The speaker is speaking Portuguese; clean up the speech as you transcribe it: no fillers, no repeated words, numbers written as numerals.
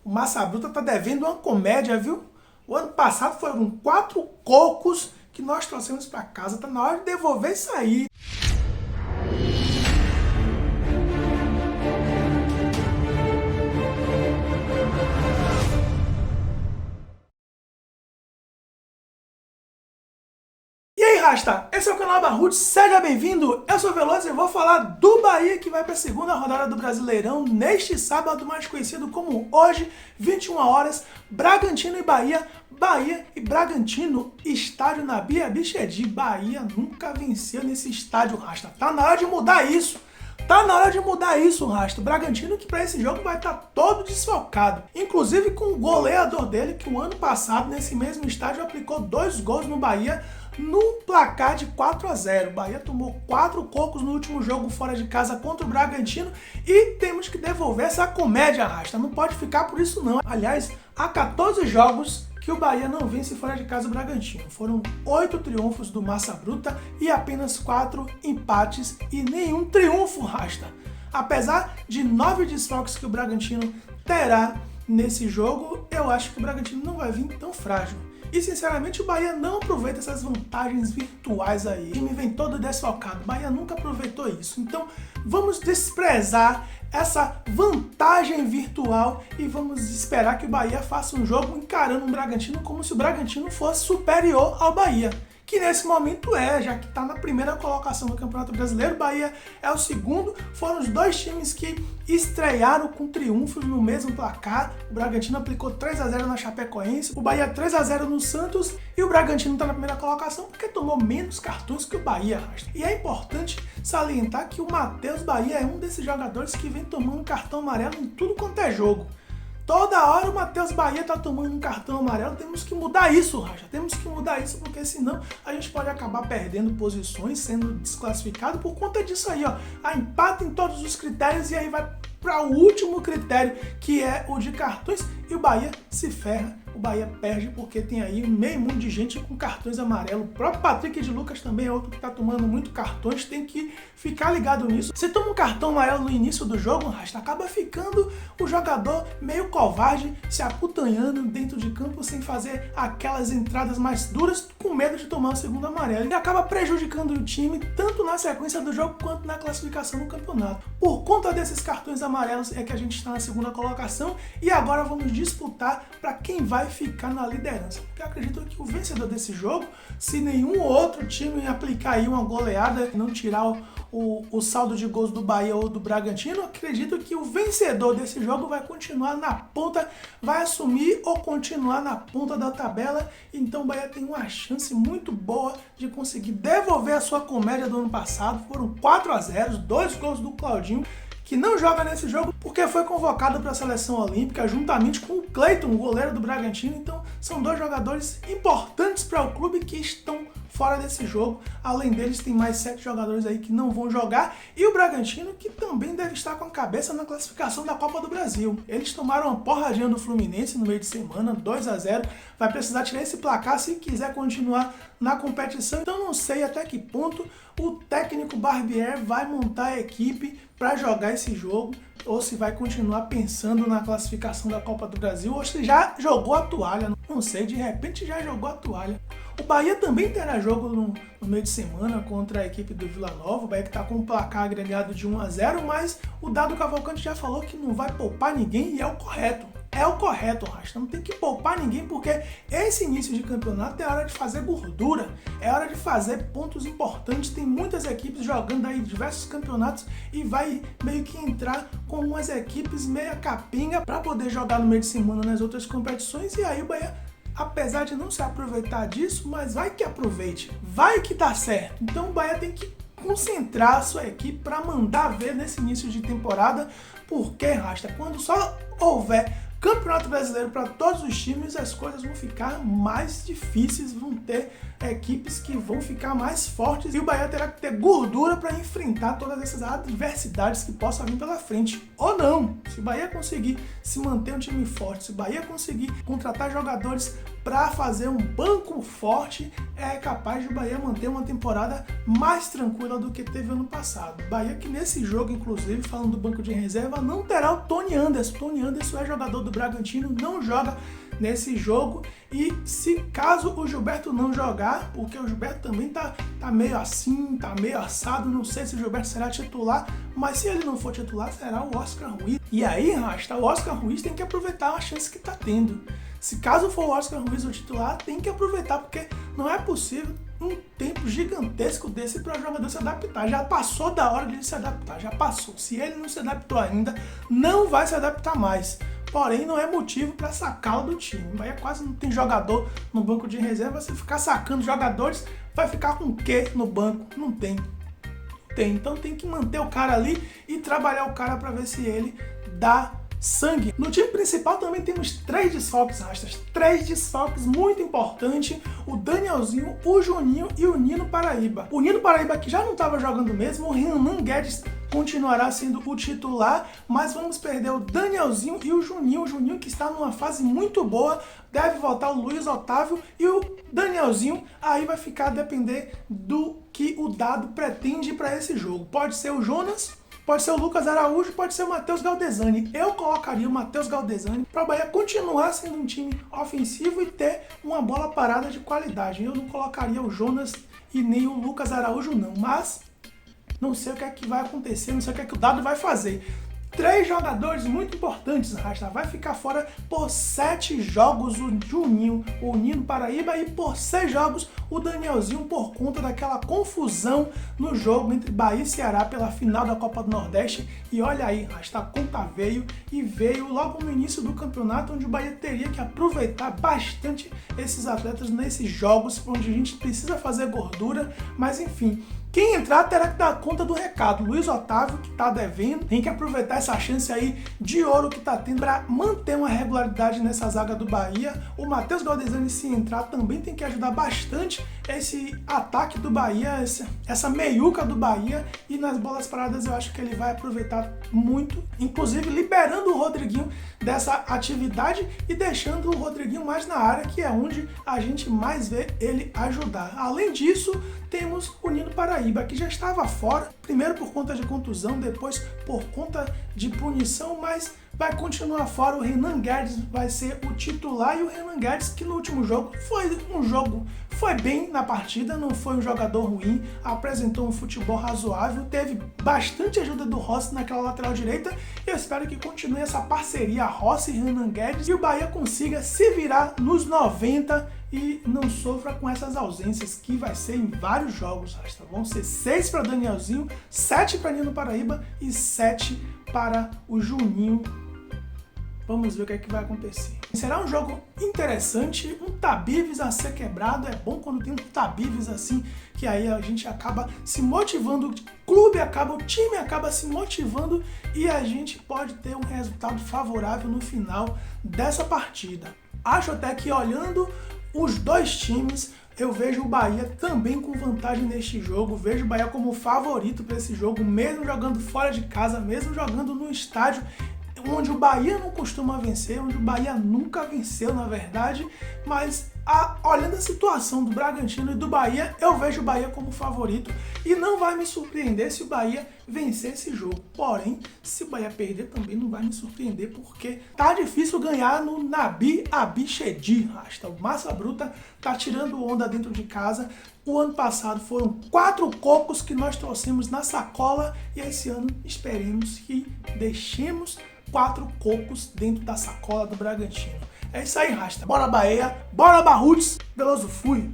O Massa Bruta tá devendo uma comédia, viu? O ano passado foram 4 cocos que nós trouxemos para casa. Tá na hora de devolver isso aí. E aí, Rasta? Esse é o canal Barrude, seja bem-vindo! Eu sou o Veloso e vou falar do Bahia, que vai para a segunda rodada do Brasileirão neste sábado, mais conhecido como hoje, 21 horas, Bragantino e Bahia, Bahia e Bragantino, estádio na Bia Bichedi. Bahia nunca venceu nesse estádio, Rasta. Tá na hora de mudar isso! Tá na hora de mudar isso, Rasta. O Bragantino que para esse jogo vai estar todo desfalcado. Inclusive com o goleador dele, que o ano passado, nesse mesmo estádio, aplicou 2 gols no Bahia, no placar de 4-0. O Bahia tomou 4 cocos no último jogo fora de casa contra o Bragantino e temos que devolver essa comédia, Rasta. Não pode ficar por isso não. Aliás, há 14 jogos que o Bahia não vence fora de casa o Bragantino. Foram 8 triunfos do Massa Bruta e apenas 4 empates e nenhum triunfo, Rasta. Apesar de 9 desfalques que o Bragantino terá nesse jogo, eu acho que o Bragantino não vai vir tão frágil. E sinceramente o Bahia não aproveita essas vantagens virtuais aí. O time vem todo desfalcado. O Bahia nunca aproveitou isso. Então vamos desprezar essa vantagem virtual e vamos esperar que o Bahia faça um jogo encarando o Bragantino como se o Bragantino fosse superior ao Bahia. Que nesse momento já que está na primeira colocação do Campeonato Brasileiro, o Bahia é o segundo, foram os 2 times que estrearam com triunfos no mesmo placar. O Bragantino aplicou 3-0 na Chapecoense, o Bahia 3-0 no Santos e o Bragantino está na primeira colocação porque tomou menos cartões que o Bahia. E é importante salientar que o Matheus Bahia é um desses jogadores que vem tomando cartão amarelo em tudo quanto é jogo. Toda hora o Matheus Bahia tá tomando um cartão amarelo. Temos que mudar isso, Raja. Temos que mudar isso, porque senão a gente pode acabar perdendo posições, sendo desclassificado por conta disso aí, ó. A empate em todos os critérios e aí vai para o último critério, que é o de cartões, e o Bahia se ferra. O Bahia perde porque tem aí meio mundo de gente com cartões amarelos. O próprio Patrick de Lucas também é outro que está tomando muito cartões, tem que ficar ligado nisso. Se toma um cartão amarelo no início do jogo, Rasta, acaba ficando o jogador meio covarde, se aputanhando dentro de campo sem fazer aquelas entradas mais duras, com medo de tomar o segundo amarelo. E acaba prejudicando o time tanto na sequência do jogo quanto na classificação do campeonato. Por conta desses cartões amarelos é que a gente está na segunda colocação e agora vamos disputar para quem vai ficar na liderança. Porque eu acredito que o vencedor desse jogo, se nenhum outro time aplicar aí uma goleada e não tirar o saldo de gols do Bahia ou do Bragantino, eu acredito que o vencedor desse jogo vai continuar na ponta, vai assumir ou continuar na ponta da tabela. Então o Bahia tem uma chance muito boa de conseguir devolver a sua comédia do ano passado. Foram 4-0, 2 gols do Claudinho, que não joga nesse jogo porque foi convocado para a seleção olímpica juntamente com o Cleiton, o goleiro do Bragantino. Então são 2 jogadores importantes para o clube que estão fora desse jogo. Além deles, tem mais 7 jogadores aí que não vão jogar. E o Bragantino, que também deve estar com a cabeça na classificação da Copa do Brasil. Eles tomaram uma porradinha do Fluminense no meio de semana, 2-0. Vai precisar tirar esse placar se quiser continuar na competição. Então não sei até que ponto o técnico Barbieri vai montar a equipe para jogar esse jogo, ou se vai continuar pensando na classificação da Copa do Brasil, ou se já jogou a toalha. Não sei, de repente já jogou a toalha. O Bahia também terá jogo no meio de semana contra a equipe do Vila Nova. O Bahia que está com um placar agregado de 1-0, mas o Dado Cavalcante já falou que não vai poupar ninguém e é o correto. É o correto, Rasta. Não tem que poupar ninguém porque esse início de campeonato é hora de fazer gordura, é hora de fazer pontos importantes. Tem muitas equipes jogando aí diversos campeonatos e vai meio que entrar com umas equipes meia capenga para poder jogar no meio de semana nas outras competições. E aí o Bahia, apesar de não se aproveitar disso, mas vai que aproveite, vai que tá certo. Então o Bahia tem que concentrar a sua equipe para mandar ver nesse início de temporada, porque, Rasta, quando só houver Campeonato Brasileiro para todos os times, as coisas vão ficar mais difíceis, vão ter equipes que vão ficar mais fortes e o Bahia terá que ter gordura para enfrentar todas essas adversidades que possam vir pela frente. Ou não, se o Bahia conseguir se manter um time forte, se o Bahia conseguir contratar jogadores para fazer um banco forte, é capaz de o Bahia manter uma temporada mais tranquila do que teve ano passado. O Bahia que nesse jogo, inclusive, falando do banco de reserva, não terá o Tony Anderson. O Tony Anderson é jogador do Bragantino não joga nesse jogo. E se caso o Gilberto não jogar, porque o Gilberto também tá meio assim, tá meio assado, não sei se o Gilberto será titular, mas se ele não for titular, será o Oscar Ruiz. E aí, Rasta, o Oscar Ruiz tem que aproveitar a chance que tá tendo. Se caso for o Oscar Ruiz o titular, tem que aproveitar, porque não é possível um tempo gigantesco desse para o jogador se adaptar. Já passou da hora de ele se adaptar, já passou. Se ele não se adaptou ainda, não vai se adaptar mais. Porém, não é motivo para sacá-lo do time. O Bahia quase não tem jogador no banco de reserva. Se ficar sacando jogadores, vai ficar com o quê no banco? Não tem. Então tem que manter o cara ali e trabalhar o cara para ver se ele dá sangue. No time principal também temos 3 desfalques, Rastas. 3 desfalques muito importantes. O Danielzinho, o Juninho e o Nino Paraíba. O Nino Paraíba que já não estava jogando mesmo. O Renan Guedes continuará sendo o titular, mas vamos perder o Danielzinho e o Juninho. O Juninho que está numa fase muito boa. Deve voltar o Luiz Otávio e o Danielzinho aí vai ficar a depender do que o Dado pretende para esse jogo. Pode ser o Jonas, pode ser o Lucas Araújo, pode ser o Matheus Galdesani. Eu colocaria o Matheus Galdesani para o Bahia continuar sendo um time ofensivo e ter uma bola parada de qualidade. Eu não colocaria o Jonas e nem o Lucas Araújo não, mas não sei o que é que vai acontecer, não sei o que é que o Dado vai fazer. 3 jogadores muito importantes, Rasta. Vai ficar fora por 7 jogos o Juninho, o Nino Paraíba, e por 6 jogos o Danielzinho, por conta daquela confusão no jogo entre Bahia e Ceará pela final da Copa do Nordeste. E olha aí, Rasta, a conta veio logo no início do campeonato, onde o Bahia teria que aproveitar bastante esses atletas nesses jogos, onde a gente precisa fazer gordura, mas enfim. Quem entrar terá que dar conta do recado. Luiz Otávio, que está devendo, tem que aproveitar essa chance aí de ouro que está tendo para manter uma regularidade nessa zaga do Bahia. O Matheus Galdesani, se entrar, também tem que ajudar bastante esse ataque do Bahia, essa meiuca do Bahia. E nas bolas paradas eu acho que ele vai aproveitar muito, inclusive liberando o Rodriguinho dessa atividade e deixando o Rodriguinho mais na área, que é onde a gente mais vê ele ajudar. Além disso, temos o Nino Paraíba, que já estava fora, primeiro por conta de contusão, depois por conta de punição, mas vai continuar fora. O Renan Guedes vai ser o titular, e o Renan Guedes, que no último jogo foi bem na partida, não foi um jogador ruim, apresentou um futebol razoável, teve bastante ajuda do Rossi naquela lateral direita. Eu espero que continue essa parceria Rossi e Renan Guedes e o Bahia consiga se virar nos 90 e não sofra com essas ausências, que vai ser em vários jogos, Rasta. Vão ser 6 para Danielzinho, 7 para Nino Paraíba e 7 para o Juninho. Vamos ver o que é que vai acontecer. Será um jogo interessante, um Tabibes a ser quebrado. É bom quando tem um Tabibes assim, que aí a gente acaba se motivando, o time acaba se motivando e a gente pode ter um resultado favorável no final dessa partida. Acho até que, olhando os dois times, eu vejo o Bahia também com vantagem neste jogo, vejo o Bahia como favorito para esse jogo, mesmo jogando fora de casa, mesmo jogando no estádio onde o Bahia não costuma vencer, onde o Bahia nunca venceu, na verdade, mas olhando a situação do Bragantino e do Bahia, eu vejo o Bahia como favorito e não vai me surpreender se o Bahia vencer esse jogo. Porém, se o Bahia perder também não vai me surpreender, porque tá difícil ganhar no Nabi Abichedi, Rasta. O Massa Bruta tá tirando onda dentro de casa. O ano passado foram 4 cocos que nós trouxemos na sacola e esse ano esperemos que deixemos 4 cocos dentro da sacola do Bragantino. É isso aí, Rasta. Bora Bahia, bora Barruts, Veloso fui!